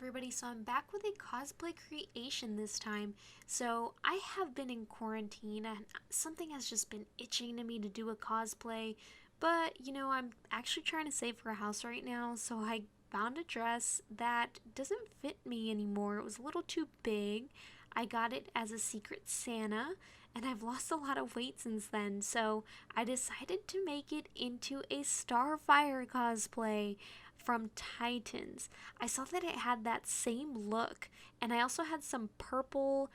everybody, so I'm back with a cosplay creation this time. So I have been in quarantine and something has just been itching to me to do a cosplay, but I'm actually trying to save for a house right now, so I found a dress that doesn't fit me anymore. It was a little too big. I got it as a secret Santa, and I've lost a lot of weight since then, so I decided to make it into a Starfire cosplay from Titans. I saw that it had that same look, and I also had some purple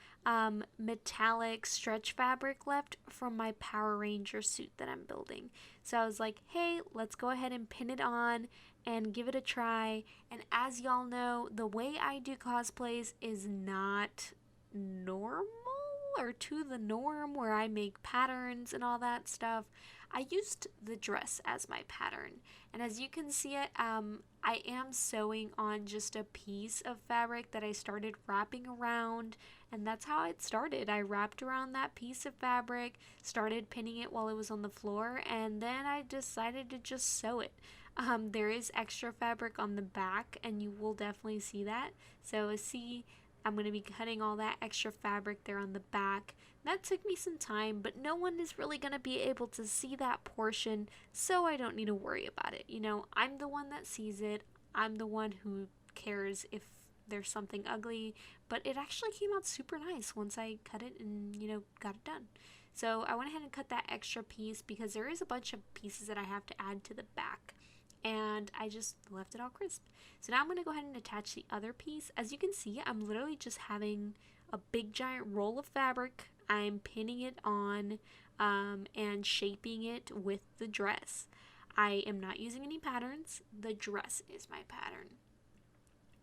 metallic stretch fabric left from my Power Ranger suit that I'm building. So I was like, hey, let's go ahead and pin it on and give it a try. And as y'all know, the way I do cosplays is not normal or to the norm where I make patterns and all that stuff. I used the dress as my pattern, and as you can see it, I am sewing on just a piece of fabric that I started wrapping around, and that's how it started. I wrapped around that piece of fabric, started pinning it while it was on the floor, and then I decided to just sew it. There is extra fabric on the back, and you will definitely see that. So see, I'm going to be cutting all that extra fabric there on the back. That took me some time, but no one is really going to be able to see that portion, so I don't need to worry about it. I'm the one that sees it. I'm the one who cares if there's something ugly, but it actually came out super nice once I cut it and, got it done. So I went ahead and cut that extra piece because there is a bunch of pieces that I have to add to the back, and I just left it all crisp. So now I'm going to go ahead and attach the other piece. As you can see, I'm literally just having a big giant roll of fabric. I'm pinning it on and shaping it with the dress. I am not using any patterns. The dress is my pattern.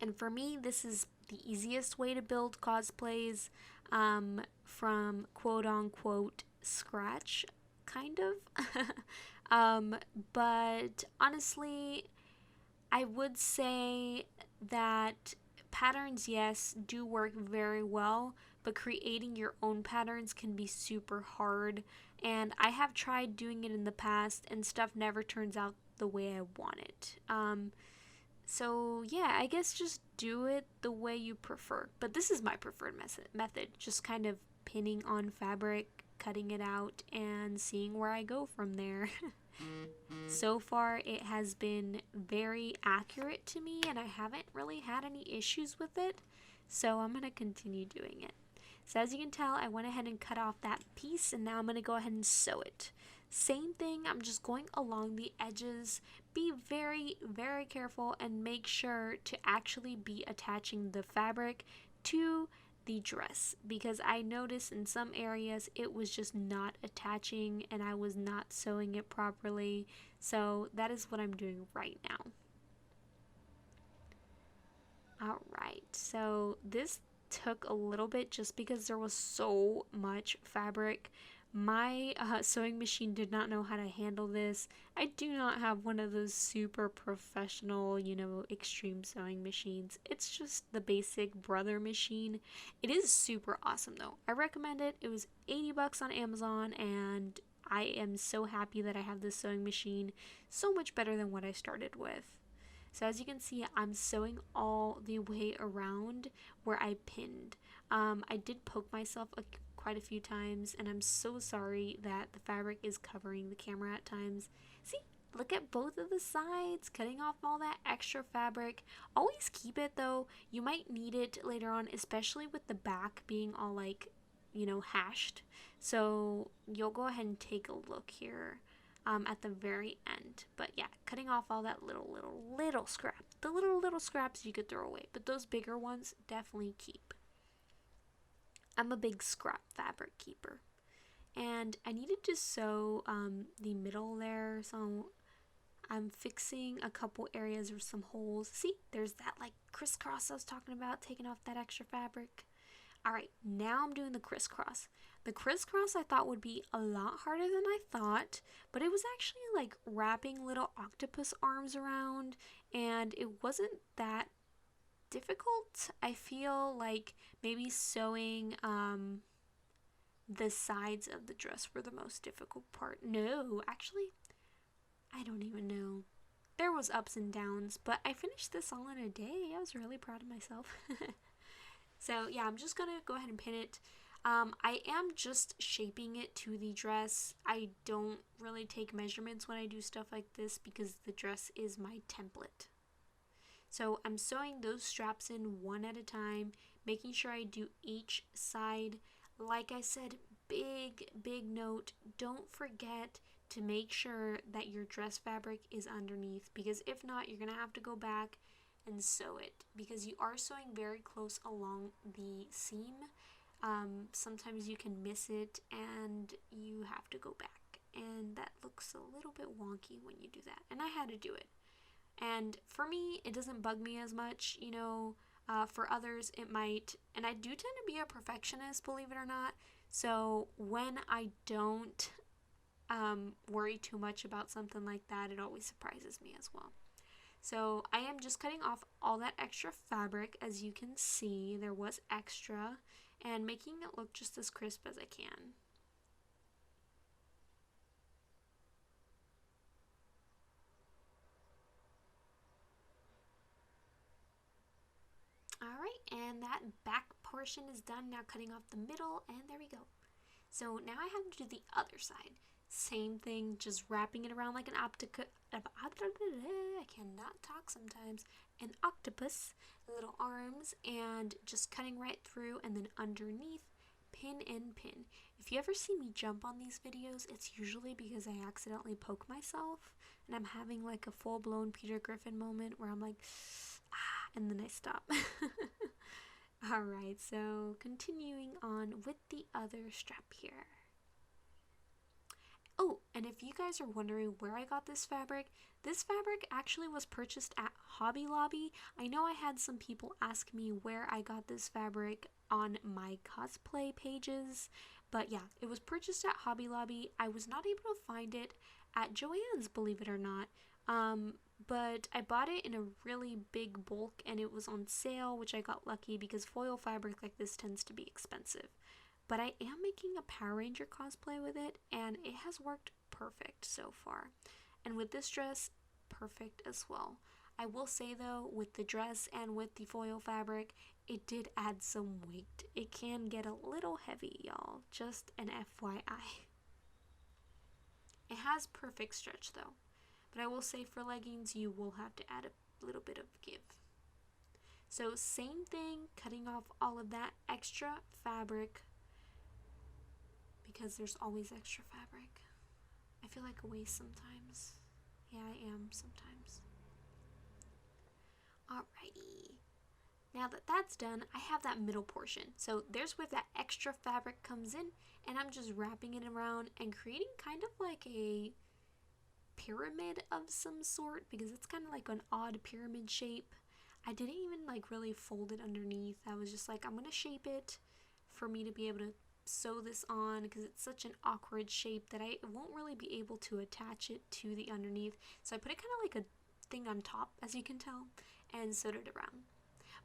And for me, this is the easiest way to build cosplays from quote unquote scratch, kind of. But honestly, I would say that patterns, yes, do work very well, but creating your own patterns can be super hard. And I have tried doing it in the past, and stuff never turns out the way I want it. So yeah, I guess just do it the way you prefer. But this is my preferred method, just kind of pinning on fabric, cutting it out, and seeing where I go from there. So far, it has been very accurate to me, and I haven't really had any issues with it, so I'm going to continue doing it. So as you can tell, I went ahead and cut off that piece, and now I'm going to go ahead and sew it. Same thing, I'm just going along the edges. Be very, very careful and make sure to actually be attaching the fabric to the dress, because I noticed in some areas it was just not attaching and I was not sewing it properly. So that is what I'm doing right now. Alright, so this took a little bit just because there was so much fabric. My sewing machine did not know how to handle this. I do not have one of those super professional, extreme sewing machines. It's just the basic Brother machine. It is super awesome though. I recommend it. It was 80 bucks on Amazon, and I am so happy that I have this sewing machine. So much better than what I started with. So as you can see, I'm sewing all the way around where I pinned. I did poke myself quite a few times, and I'm so sorry that the fabric is covering the camera at times. See, look at both of the sides, cutting off all that extra fabric. Always keep it though. You might need it later on, especially with the back being all hashed. So you'll go ahead and take a look here. At the very end. But yeah, cutting off all that little scrap. The little scraps you could throw away, but those bigger ones definitely keep. I'm a big scrap fabric keeper. And I needed to sew the middle there, so I'm fixing a couple areas with some holes. See, there's that crisscross I was talking about, taking off that extra fabric. Alright, now I'm doing the crisscross. The crisscross I thought would be a lot harder than I thought, but it was actually wrapping little octopus arms around, and it wasn't that difficult. I feel like maybe sewing the sides of the dress were the most difficult part. No, actually, I don't even know. There was ups and downs, but I finished this all in a day. I was really proud of myself. So yeah, I'm just gonna go ahead and pin it. I am just shaping it to the dress. I don't really take measurements when I do stuff like this because the dress is my template. So I'm sewing those straps in one at a time, making sure I do each side. Like I said, big note, don't forget to make sure that your dress fabric is underneath, because if not, you're gonna have to go back and sew it because you are sewing very close along the seam. Sometimes you can miss it and you have to go back, and that looks a little bit wonky when you do that, and I had to do it. And for me, it doesn't bug me as much, you know. For others, it might. And I do tend to be a perfectionist, believe it or not. So when I don't worry too much about something like that, it always surprises me as well. So I am just cutting off all that extra fabric. As you can see, there was extra, and making it look just as crisp as I can. Alright, and that back portion is done. Now cutting off the middle, and there we go. So now I have to do the other side. Same thing, just wrapping it around like an I cannot talk sometimes. An octopus, little arms, and just cutting right through, and then underneath, pin and pin. If you ever see me jump on these videos, it's usually because I accidentally poke myself, and I'm having like a full-blown Peter Griffin moment where I'm like, ah, and then I stop. Alright, so continuing on with the other strap here. Oh, and if you guys are wondering where I got this fabric actually was purchased at Hobby Lobby. I know I had some people ask me where I got this fabric on my cosplay pages, but yeah, it was purchased at Hobby Lobby. I was not able to find it at Joann's, believe it or not. But I bought it in a really big bulk and it was on sale, which I got lucky because foil fabric like this tends to be expensive. But I am making a Power Ranger cosplay with it, and it has worked perfect so far. And with this dress, perfect as well. I will say though, with the dress and with the foil fabric, it did add some weight. It can get a little heavy, y'all. Just an FYI. It has perfect stretch though. But I will say for leggings, you will have to add a little bit of give. So same thing, cutting off all of that extra fabric, because there's always extra fabric. I feel like a waste sometimes. Yeah, I am sometimes. Alrighty. Now that that's done, I have that middle portion. So there's where that extra fabric comes in, and I'm just wrapping it around and creating kind of like a pyramid of some sort, because it's kind of like an odd pyramid shape. I didn't even like really fold it underneath. I was just like, I'm gonna shape it for me to be able to sew this on, because it's such an awkward shape that I won't really be able to attach it to the underneath. So I put it kind of like a thing on top, as you can tell, and sewed it around.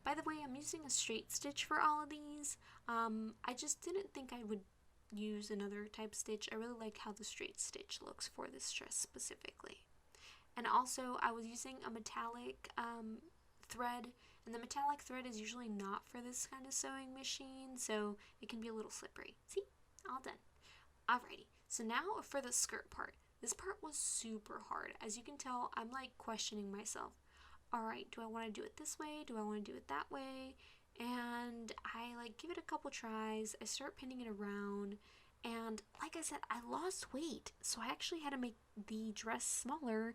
By the way, I'm using a straight stitch for all of these. I just didn't think I would use another type stitch. I really like how the straight stitch looks for this dress specifically. And also I was using a metallic thread, and the metallic thread is usually not for this kind of sewing machine, so it can be a little slippery. See? All done. Alrighty, so now for the skirt part. This part was super hard. As you can tell, I'm like questioning myself. Alright, do I want to do it this way? Do I want to do it that way? And I like give it a couple tries. I start pinning it around, and like I said, I lost weight, so I actually had to make the dress smaller,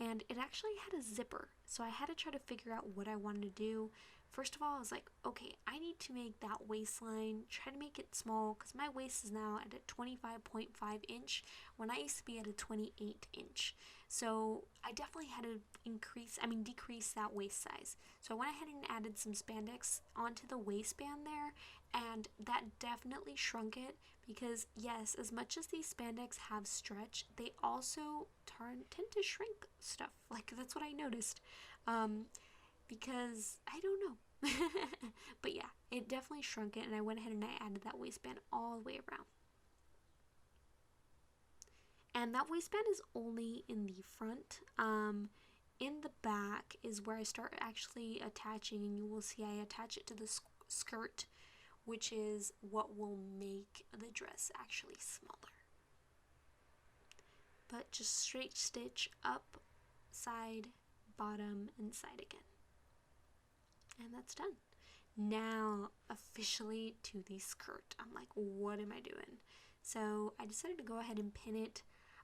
and it actually had a zipper, so I had to try to figure out what I wanted to do. First of all, I was like, okay, I need to make that waistline, try to make it small, because my waist is now at a 25.5 inch when I used to be at a 28 inch. So I definitely had to decrease that waist size. So I went ahead and added some spandex onto the waistband there, and that definitely shrunk it, because yes, as much as these spandex have stretch, they also tend to shrink stuff. Like, that's what I noticed. Because I don't know. But yeah, it definitely shrunk it, and I went ahead and I added that waistband all the way around. And that waistband is only in the front. in the back is where I start actually attaching, and you will see I attach it to the skirt, which is what will make the dress actually smaller. But just straight stitch up, side, bottom, and side again. And that's done. Now, officially to the skirt. I'm like, what am I doing? So I decided to go ahead and pin it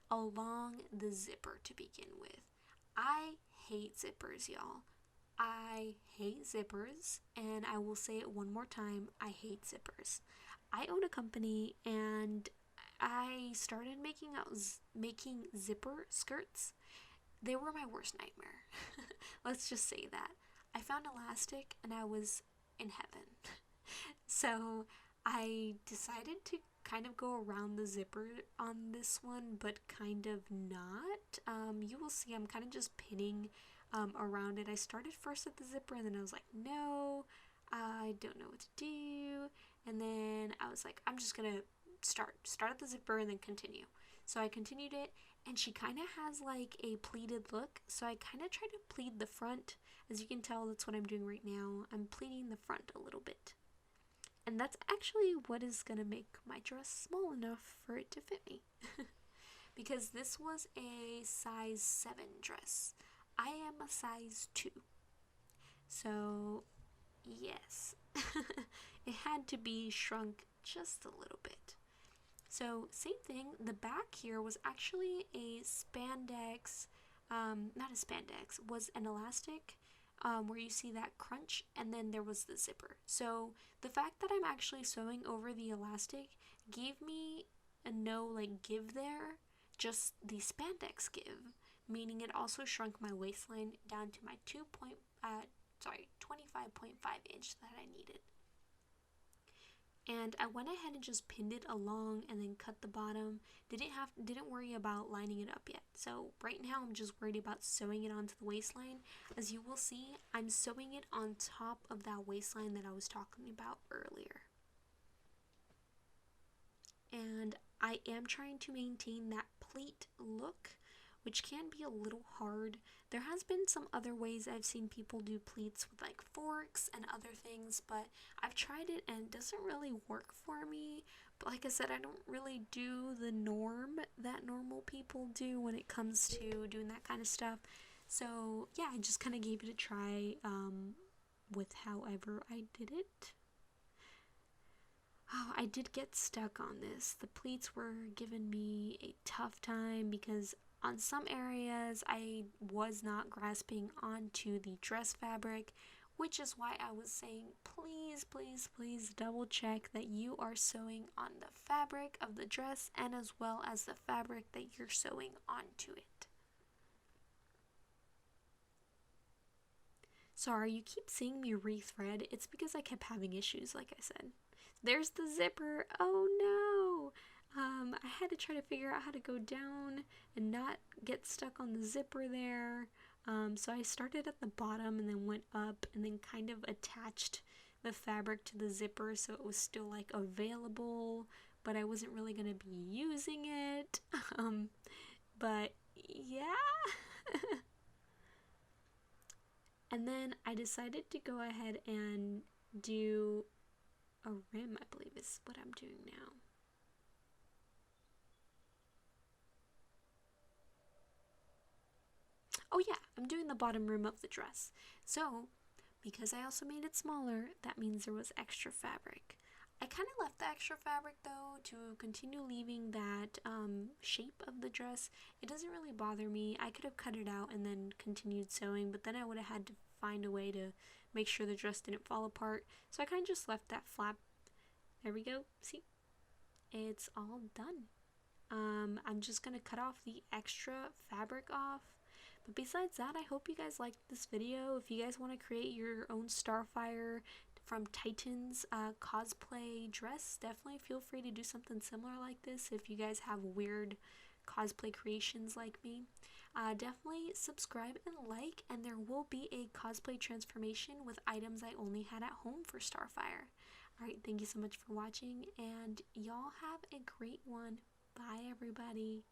along the zipper to begin with. I hate zippers, y'all. I hate zippers, and I will say it one more time, I hate zippers. I own a company, and I started making zipper skirts. They were my worst nightmare. Let's just say that. I found elastic, and I was in heaven. So I decided to kind of go around the zipper on this one, but kind of not. You will see I'm kind of just pinning around it. I started first at the zipper, and then I was like, no, I don't know what to do. And then I was like, I'm just gonna start at the zipper and then continue. So I continued it, and she kind of has like a pleated look, so I kind of tried to pleat the front. As you can tell, that's what I'm doing right now. I'm pleating the front a little bit. And that's actually what is going to make my dress small enough for it to fit me. Because this was a size 7 dress. I am a size 2. So, yes. It had to be shrunk just a little bit. So, same thing. The back here was actually a spandex, not a spandex, was an elastic. Where you see that crunch, and then there was the zipper. So the fact that I'm actually sewing over the elastic gave me a no like give there, just the spandex give, meaning it also shrunk my waistline down to my 25.5 inch that I needed. And I went ahead and just pinned it along and then cut the bottom. Didn't worry about lining it up yet. So right now I'm just worried about sewing it onto the waistline. As you will see, I'm sewing it on top of that waistline that I was talking about earlier. And I am trying to maintain that pleat look, which can be a little hard. There has been some other ways I've seen people do pleats with like forks and other things, but I've tried it and it doesn't really work for me. But like I said, I don't really do the norm that normal people do when it comes to doing that kind of stuff. So yeah, I just kind of gave it a try with however I did it. Oh, I did get stuck on this. The pleats were giving me a tough time because on some areas I was not grasping onto the dress fabric, which is why I was saying please, please, please double check that you are sewing on the fabric of the dress and as well as the fabric that you're sewing onto it. Sorry, you keep seeing me rethread. It's because I kept having issues, like I said. There's the zipper. Oh no! I had to try to figure out how to go down and not get stuck on the zipper there. So I started at the bottom and then went up and then kind of attached the fabric to the zipper so it was still like available, but I wasn't really going to be using it. But yeah. And then I decided to go ahead and do a rim, I believe is what I'm doing now. Oh yeah, I'm doing the bottom rim of the dress. So, because I also made it smaller, that means there was extra fabric. I kind of left the extra fabric though to continue leaving that shape of the dress. It doesn't really bother me. I could have cut it out and then continued sewing, but then I would have had to find a way to make sure the dress didn't fall apart. So I kind of just left that flap. There we go. See? It's all done. I'm just going to cut off the extra fabric off. But besides that, I hope you guys liked this video. If you guys want to create your own Starfire from Titan's cosplay dress, definitely feel free to do something similar like this if you guys have weird cosplay creations like me. Definitely subscribe and like, and there will be a cosplay transformation with items I only had at home for Starfire. Alright, thank you so much for watching, and y'all have a great one. Bye, everybody.